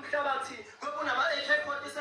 umhlabathi ngokunama AK-47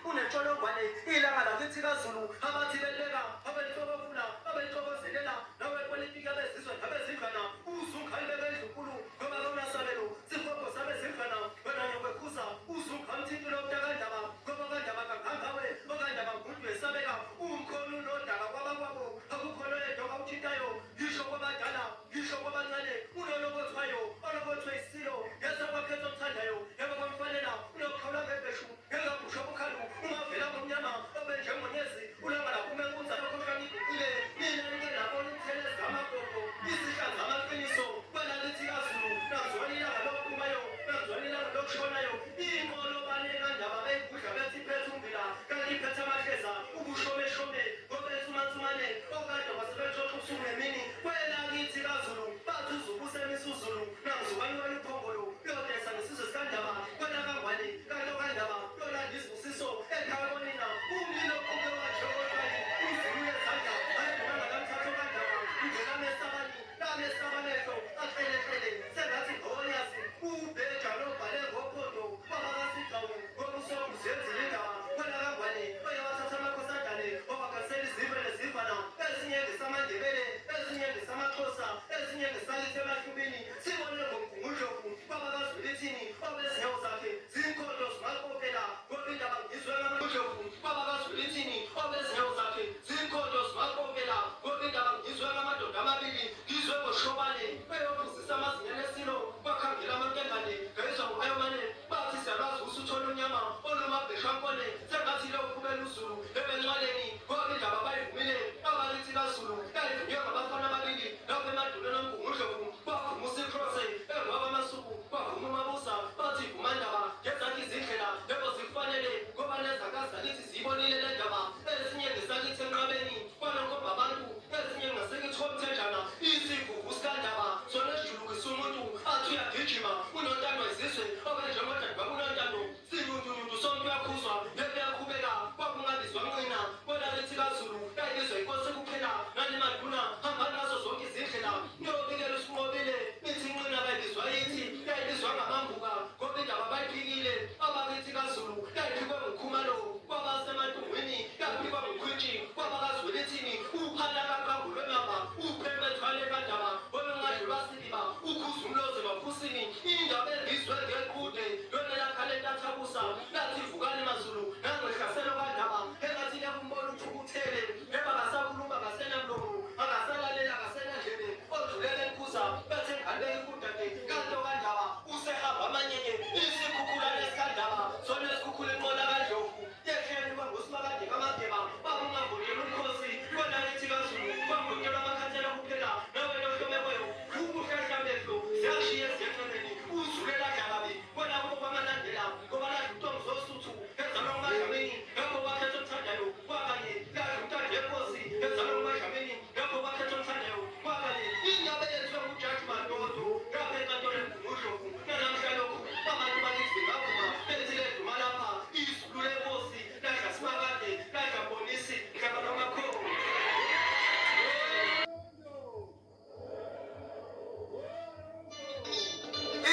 unentshonongwane ilanga lakithi kaZulu abathi beleka abelitobofuna abelitobozelela nawepolitiki abezizwe abezindlwana uzunkhali bebendlunkulu ngoba konasabelo sihobho sabezindlwana wena yokwekhuza uzunkhali mthintilo utakandaba ngoba kandaba kangangawe okandaba ngudwe sabeka umkhulu nodaba kwabakwabo akukhona yedwa awuthintayo ngisho kwabadala ngisho kwabancane unolokothwayo olokothwe isilo yesakwakhethwa omthandayo yebo kwamfanela unokukhawula bebeshu ngengabusho bukhalu ungavela ngomnyama obenjengonyezi ulangala kumenkunza lokhohlwanibukile mina nike nabona umthelezi ngamagogo isihlanza amaqiniso kwelalithi kaZulu nakuzwana ilanga lokumayo nakuzwana ilanga lokushonayo inkolo banekandaba beyikudla bethi iphethe umbila kanti iphethe amahleza ubushomeshome ngobesumansumane okade wasebetshotha ubusuku nemini kwelakithi kaZulu bathi uzubusemisa uzulu nakuzubani wena uphongolo yodesa nesizwe sikandaba kwela kangwane kanti okandaba yolanda isibusiso ekhaya konina umlilo oquke wakajokotwayi uzulu yezandla ayedumanga lamthatha okandaba ngelamesabani lamesabanehlo ahlelehlele sengathi ngowonyazi ubheja lobhale ngophondo babakasidlawu ngokusonguzenzile indaba kwela kangwane oyewathatha amakhosadane obakalisela izimve nezivana ezinye ngesamandebele ezinye ngesamaxhosa ezinye ngesalithi emahlubini sibone ngomgungundlovu babakazulithini obezinyawo zakhe zinkolo zimalpopela ngoba indaba ngizwe ngamagundlovu babakazulithini obezinyawo zakhe zinkolo zimalpopela ngoba indaba ngizwe ngamadoda amabili ngizwe ngoshobane beyophuzisa amazinyane esilo bakhangela amankengane ngayizwa ngo-ayomane bathi siyalwazi usuthola unyama olumabheshankone sengathi lokubela uzulu ebenxwaleni ngoba indaba bayivumile abalithi kaZulu yayivunywe ngabafana ababili lapho emadolweni omgungundlovu bavumusa ikrose engwaba amasuku bavuma umabusa bathi ivumandaba ngezakhe izindlela yebo zifanele ngoba nezakazalithi ziyibonile le ndaba ezinye ngesakithi enqabeni kwanokhomba abantu ezinye ngasekithi komthenjana isivuvu sikandaba sona esijulukisa umuntu athi uyagijima unontando izizwe obenjengodadwa kunontando sinyundunyundu sonke uyakhuzwa nebeyaqhubeka kwakungabizwa nqina kwelalithi kaZulu yayibizwa inkosi kuphela nalimaduna hamba nazo zonke izindlela niyobikela usinqobile ithi nqina bayibizwa yithi yayibizwa ngamambuka ngoba indaba bayiphikile abakithi kaZulu yayiphikwe ngukhumalo kwabasemantungwini yaphikwa ngukhwitshi kwabakazwelithini uphala kaqangu lwenamba uphepethwale kandaba olungadlulwa sibiba ukhuza umloze bafusini indaba engizwe ngequde lona yakhale ntathabusa lathi vukani mazulu nangehlaselo kandaba engathi yakumbona uthukuthele ebakasakhuluma ngasenamlomo akasalalela akasenandlebe odlulele nkhuza bethe ngale ikudade kanto kandaba usehamba amanyenye isikhukhula lesikandaba sona esikhukhula inqola kandlovu yehleni kwangosimakade kamageba babungambonela umkhosi kwelalithi kaZulu bambonelwa amakhathela kuphela nawe nohlomekoyo ubuhlahlamehlo ziyashiya eziyenxebeni uzulela dlakabi kwelabo kwamalandela ngoba ladla utongi zosuthu ezalwa ngumadlamini ngakho wakhetha omthandayo kwakanye ladla umntande yenkosi ezalwa ngumadlamini ngakho wakhetha omthandayo kwakanye indaba eyenziwe ngujaji Madodo ngapha enkantolo emgungundlovu nanamhla lokhu abantu bakithi bengavuma benzile duma lapha izulu lenkosi ladla simakade ladla mbonisi dlaba lwamakhono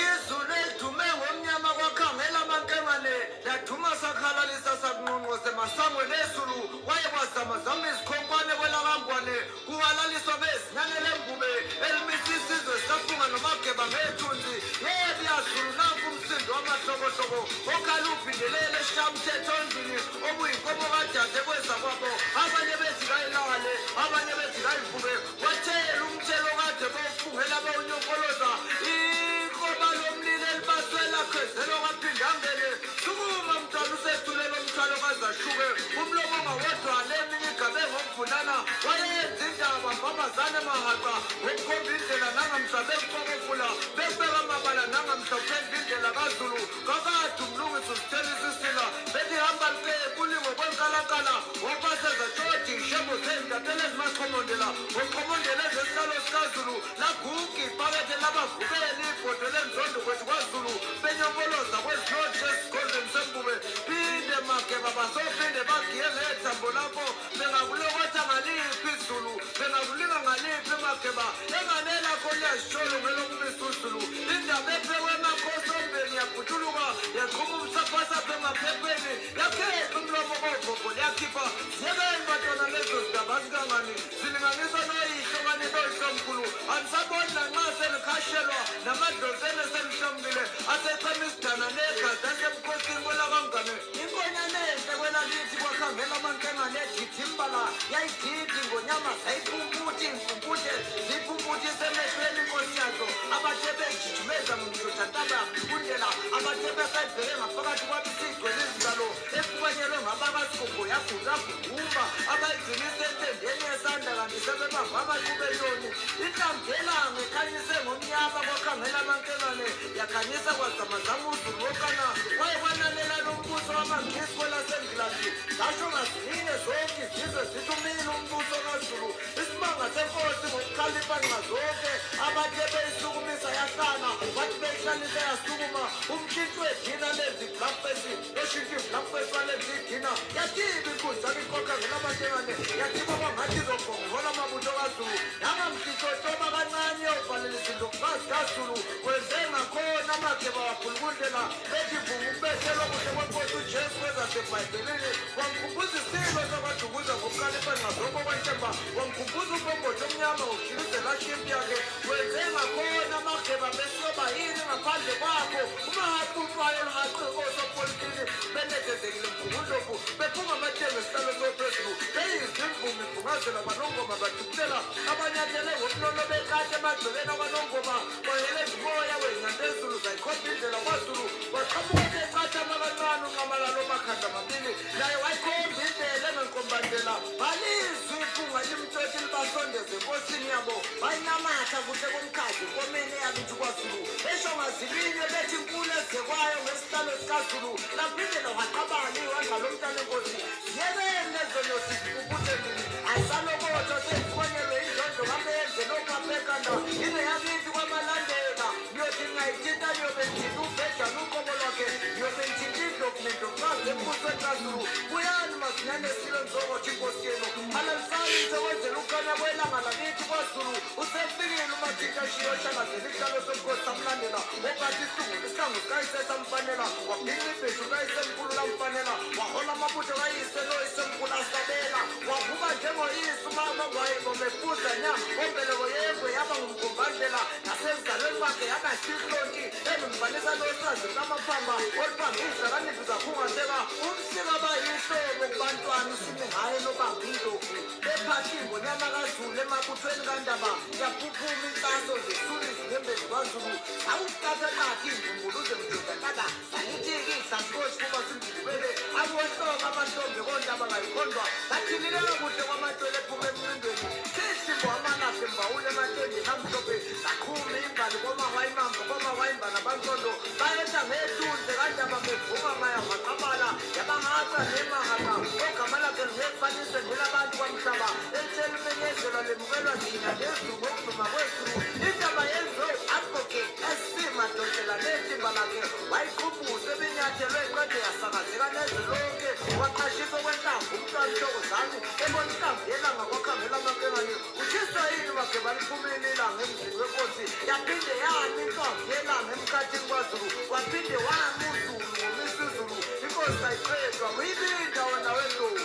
izulu elidume ngomnyama kwakhangela amankengane laduma sakhalalisa sakunqunqose masangweni ezulu wayekwazamazama izikhonkwane kwelakangwane kuhalaliswa bezinyane lengube elimisa isizwe safunga nomageba ngethunzi yebiyazulu nanku umsindo wamahlokohloko okhala uphindelele eshamthetho endlini obuyinkomo kadade kweza kwabo abanye bethi kayilale abanye bethi kayivube wathela umthelo kade bawufungela bawunyonkoloza ikhoba lomlilo elibaswela khwezelo kwaphinde angene sukuma mntwana usethulela umthwalo kazashuke umlomo ongawodwa leminye igabe ngokuvunana wayenza indaba mbambazane mahaqa ngokukhomba indlela nangamhla bekufokofula bekubeka amabala nangamhla uphendla indlela kaZulu kakade umlungisi uzithelisa isila belihamba libe kulingo kwenkalankala wapaseza tshodi shebo zendatele ezimaqhomondela ngoqhomondela ezesihlalo sikaZulu lagugi ipakethe labavukeli ibhodo lenzondo kwethu kwaZulu benyonkoloza kwezinotshi esigodlweni sembube phinde mageba basophinde bagiye ngethambo lapho bengakulokotha ngaliphi izulu bengakulinga ngaliphi mageba enganela khona yazitsholo ngelokubisa uzulu indaba ephekwe emakhosi ombeni liyabhutuluka yaqhuba umsapasapha emaphepheni yakhetha umlomo kogogo liyakhipha ziyekeni bantwana lezo zindaba zikangani zilinganiswa noyihlo kanye noyihlomkhulu anisaboni nanxa selikhashelwa namadlozeni eselihlomkile asechema isidana negazi asemkhosini kwelakangane inkonyane enhle kwelakithi kwakhangela amankengane edithimbala yayididi ngonyama zayiphumputhi impumputhe ziphumputhi isemehlweni inkosi yazo abathe bejijimeza ngumdlojantaba yakufundela abathe besayibheke ngaphakathi kwabisigcwele izizalo efubanyelwe ngabakasigubho yagulagugumba abayigcinise entendeni yesandla kanti sebebamba amaqubeloni inhlamgelanga ekhanyise ngomnyama kwakhangela amankengane yakhanyisa kwazamazama uzulu wokana kwaye kwanalela lombuso wamangisi kwelasengilazi zasho ngazinye zonke izizwe zithi umile umbuso kazulu isimanga senkosi ngokukhalipha nxazonke abathe beyisukumisa yahlana bathi beyihlalise yasukuma umshintshi wedina lezi blackface loshintsho iblackface walezi idina yatiba inkundla ikhokha ngelamakengane yatiba kwangathi izobhongola amabutho kazulu nangamhlihlohloba kancane yovalele izindokukazi kazulu kwenze ngakhona amakhe bawaphulukundlela bethi vunga ukubethelwa kuhle kwenkosi ujesu kwezasebhayibhelini wamkhumbuza isilo sakwadukuza ngokukhalipha nxazonke kwentemba wamkhumbuza umbombothi omnyama ngokushilizela shimpi yakhe wenze ngakhona amakheba besiyoba yini ngaphandle kwakho umahaphuphayo lungaqinkosi opolitiki benethezekile mgungundlovu bephuma amathemba esihlalo sophezulu beyizimvumi ibhungazela kwanongoma badukulela abanyathele ngomnono bekade emagcekeni akwanongoma kwayele zimoya wenyandezulu zayikhomba indlela kwazulu waqhamuka becathama kancane unqamalalo makhanda mabili naye wayikhomba indlela engenkombandlela balizwi iphunga limtshoti libasondeze enkosini yabo bayinamatha kuhle komkhazi komene yakithi kwazulu besho ngazilinye bethi inkulu ezekwayo ngesihlalo sikazulu laphindela waqabani wadlala umntana enkosi yekeni lezonosi ubutendini ayisalokotho sezibonyelwe indondo kameyenze nokaphekanda yine yakithi kwamalandela niyothi ngayithinta niyobe ndina ubheda luqobo lwakhe niyobe ndithinta indlovumendokazi embusweni kazulu buyani mazinyane esilo nzokothi inkosi yenu alalisani nisekwenzela ukukanya kwelanga lakithi kwazulu usefikile umathikashiyo ohlangazela isihlalo somkhosi samlandela okathi isihlangu sikayisesamfanela waphinga ibheshu kayisemkhulu lamfanela wahola amabutho kayise noyisemkhulu asabela wavuka njengoyise umama ngwayibo befuza nya ombeleko yengwe yaba ngumgombandlela nasezizalweni bakhe yabasihlonti enomfanisa nosazi lamaphamba oluphambisa kaniki zakhungatheka umsika bayihlobo kubantwana usime ngaye nobamba indlovu bephathi ngonyama kazulu emabuthweni kandaba yaphuphuma inkaso zesulu izilembezi kwazulu awukuqathaqathi imvumbuluze mdodakada sanithiki ihlankosi kuba simjikubele akuwohloka amahlombe kondaba ngayikhondwa bathinilela kuhle kwamatshwele ephuma emncindweni sisimbo amanahle mbawule ematendeni amhlophe zaqhuma imbali komahwayimambo komawayimbana bansondo bayetha ngehlunze kandaba bevuma maya maqabala yabangaqa nemahaqa ogama lakhe lungekufanise ngelabantu kwamhlaba eliselumenyezelwa lemukelwa thina lezulu ngokuduma kwezulu indaba yenzo advocate esimadodlela nethimba lakhe wayiqhubuza ebinyathelwe eqede yasakazeka nezwe lonke waqhashiswa kwenhlamvu umntwana mhlokozane ebona ihlamvu yelanga kwakhangela amankengane ushiswa yini wakhe baliphumile ilanga emzini wenkosi yaphinde yami inhlamvu yelanga emkhathini kwazulu waphinde wami uzulu ngomisa uzulu inkosi ayiqedwa uyibinda wena wendlovu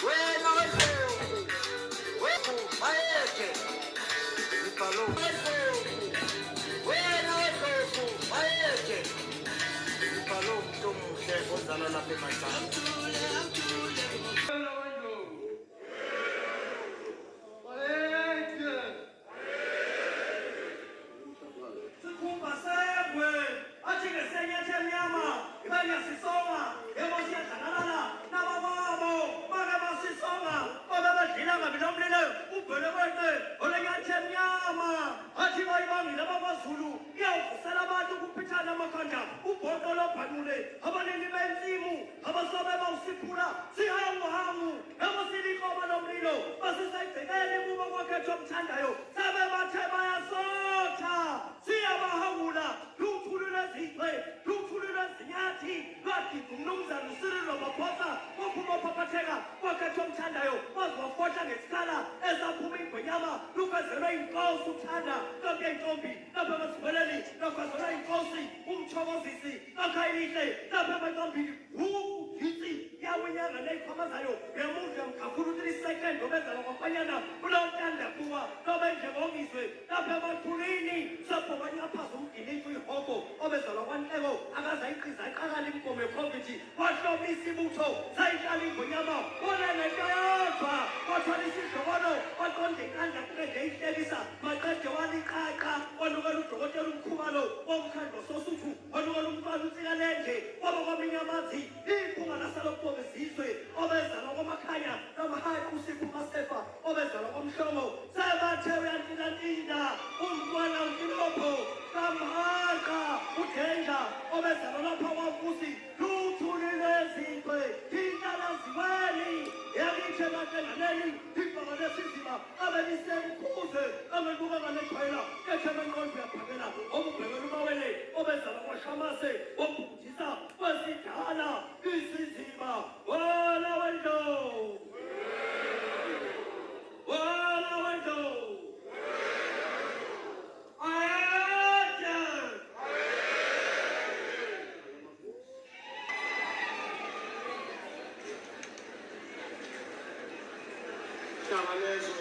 wena wendlovu wethu mayeke ibhalo wena wendlovu mayeke ibhalo umuntu omuhle ozalwa lapha emahlanu Umnumzana uSirilo Maphosa waphuma ophapatheka wakhetha omthandayo waze wafohla ngesikhala esaphuma ingwenyama lukwazelwe inkosi uthanda lonke intombi lapha emasibeleni lokwazelwe inkosi umthokozisi akhayilihle lapha emantombini ugitsi yawinyanga neyikhwamazayo ngemuva mkakhulu 3 second obezala kwakwanyana ulontanda kuwa lobe nje ngongizwe lapha emathulini sabhokanyaphaza umgilithu ihobo obezalwa kwanhleko akazayiqiza iqakala inkomo yeprofethi wahlomisa ibutho sayihlala ingonyama onenento yodwa wathwala isidlokolo waqonda inkandla kuqede ihlekisa maqede waliqaqa wanukela udokotela umkhubalo womkhandlo sosuthu wanukela umntwana utsikalende waba kwaminyamazi iphunga lasalokubobezizwe obezalwa kwamakhanya namahaya usipho masefa obezalwa kwamhlobo sebathe uyantinantina umntwana untilopho kamhaka udenja obezalwa lapha kwavusi luthulile ezintwe intalaziweni yakithe batenganeni ibhaka lesizima abelisemkhuze abeluka ngalejwayela ethemenqondo yaphakela obubhekela ubawele obezalwa kwashamase obhujisa kwesidala isizima wala wendo wala wendo Hlangalezo